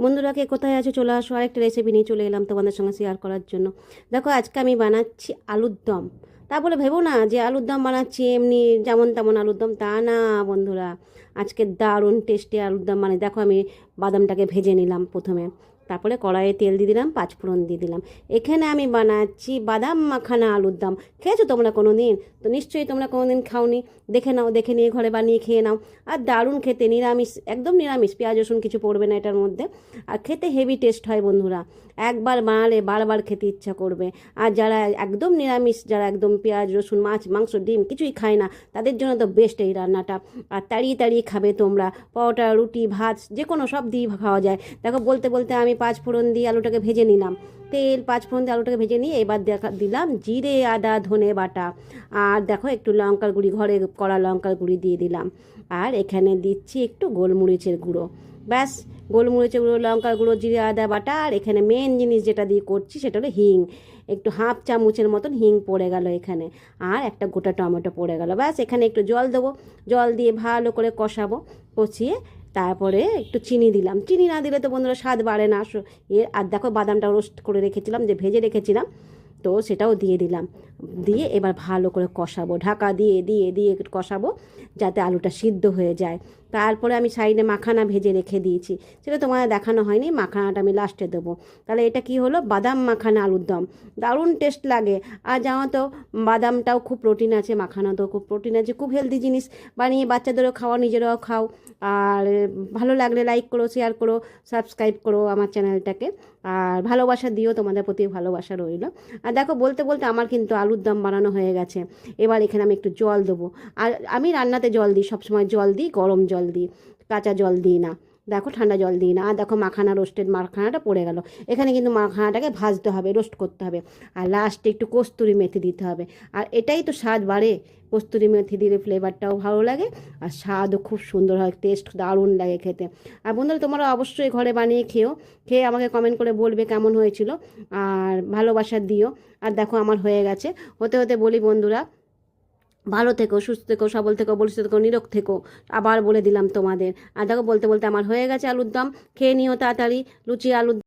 বন্ধুরা কে কোথায় আছে চলে আসো, আরেকটা রেসিপি নিয়ে চলে এলাম তোমাদের সঙ্গে শেয়ার করার জন্য। দেখো আজকে আমি বানাচ্ছি আলুর দম। তা বলে ভেবো না যে আলুর দম বানাচ্ছি এমনি যেমন তেমন আলুর দম, তা না বন্ধুরা। আজকে দারুণ টেস্টি আলুর দম। মানে দেখো আমি বাদামটাকে ভেজে নিলাম প্রথমে, তারপরে কড়াইয়ে তেল দিয়ে দিলাম, পাঁচফোড়ন দিয়ে দিলাম। এখানে আমি বানাচ্ছি বাদাম মাখানা আলুর দম। খেয়েছো তোমরা কোনো দিন? তো নিশ্চয়ই তোমরা কোনো দিন খাওনি। দেখে নাও, দেখে নিয়ে ঘরে বানিয়ে খেয়ে নাও। আর দারুণ খেতে, নিরামিষ, একদম নিরামিষ, পেঁয়াজ রসুন কিছু পড়বে না এটার মধ্যে। আর খেতে হেভি টেস্ট হয় বন্ধুরা। একবার বানালে বারবার খেতে ইচ্ছা করবে। আর যারা একদম নিরামিষ, যারা একদম পেঁয়াজ রসুন মাছ মাংস ডিম কিছুই খায় না, তাদের জন্য তো বেস্ট এই রান্নাটা। আর তাড়িয়ে তাড়িয়ে খাবে তোমরা, পরোটা রুটি ভাত যে কোনো সব দিয়ে খাওয়া যায়। দেখো বলতে বলতে আমি পাঁচ ফোড়ন দিয়ে আলুটাকে ভেজে নিলাম। তেল পাঁচ ফোড়ন দিয়ে আলুটাকে ভেজে নিয়ে এবার দিলাম জিরে আদা ধনে বাটা। আর দেখো একটু লঙ্কার গুঁড়ি, ঘরে কড়া লঙ্কার গুঁড়ি দিয়ে দিলাম। আর এখানে দিচ্ছি একটু গোলমরিচের গুঁড়ো। ব্যাস, গোলমরিচের গুঁড়ো, লঙ্কার গুঁড়ো, জিরে আদা বাটা। আর এখানে মেন জিনিস যেটা দিয়ে করছি সেটা হলো হিং। একটু হাফ চামচের মতন হিং পড়ে গেল এখানে। আর একটা গোটা টমেটো পড়ে গেল। ব্যাস, এখানে একটু জল দেবো, জল দিয়ে ভালো করে কষাবো। কষিয়ে তারপরে একটু চিনি দিলাম। চিনি না দিলে তো বন্ধুরা স্বাদ বাড়ে না। আর দেখো বাদামটা রোস্ট করে রেখেছিলাম, যে ভেজে রেখেছিলাম, তো সেটাও দিয়ে দিলাম। দিয়ে এবার ভালো করে কষাবো, ঢাকা দিয়ে দিয়ে দিয়ে একটু কষাবো যাতে আলুটা সিদ্ধ হয়ে যায়। তারপরে আমি সাইডে মাখানা ভেজে রেখে দিয়েছি, সেটা তোমাদের দেখানো হয়নি। মাখানাটা আমি লাস্টে দেবো। তাহলে এটা কি হলো, বাদাম মাখানা আলুর দম। দারুণ টেস্ট লাগে। আর জানো তো বাদামটাও খুব প্রোটিন আছে, মাখানাতেও খুব প্রোটিন আছে, খুব হেলদি জিনিস। বানিয়ে বাচ্চাদেরও খাওয়া, নিজেরাও খাও। আর ভালো লাগলে লাইক করো, শেয়ার করো, সাবস্ক্রাইব করো আমার চ্যানেলটাকে। আর ভালোবাসা দিও, তোমাদের প্রতি ভালোবাসা রইল। আর দেখো বলতে বলতে আমার কিন্তু আলুর দম বানানো হয়ে গেছে। এবার এখানে আমি একটু জল দেবো। আর আমি রান্নাতে জল দিই, সবসময় জল দিই, গরম জল দিই, কাঁচা জল দিই না। দেখো ঠান্ডা জল দিই না। আর দেখো মাখানা, রোস্টেড মাখানাটা পড়ে গেল। এখানে কিন্তু মাখানাটাকে ভাজতে হবে, রোস্ট করতে হবে। আর লাস্টে একটু কস্তুরি মেথি দিতে হবে। আর এটাই তো স্বাদ বাড়ে। কস্তুরি মেথি দিলে ফ্লেভারটাও ভালো লাগে, আর স্বাদও খুব সুন্দর হয়, টেস্ট দারুণ লাগে খেতে। আর বন্ধুরা তোমরা অবশ্যই ঘরে বানিয়ে খেও, খেয়ে আমাকে কমেন্ট করে বলবে কেমন হয়েছিল। আর ভালোবাসা দিও। আর দেখো আমার হয়ে গেছে। হতে হতে বলি বন্ধুরা, ভালো থেকো, সুস্থ থেকো, সবল থেকো, বলিষ্ঠ থেকো, নিরোগ থেকো। আবার বলে দিলাম তোমাদের। আর দেখো বলতে বলতে আমার হয়ে গেছে আলুর দম। খেয়ে নিও তাড়াতাড়ি লুচি আলুর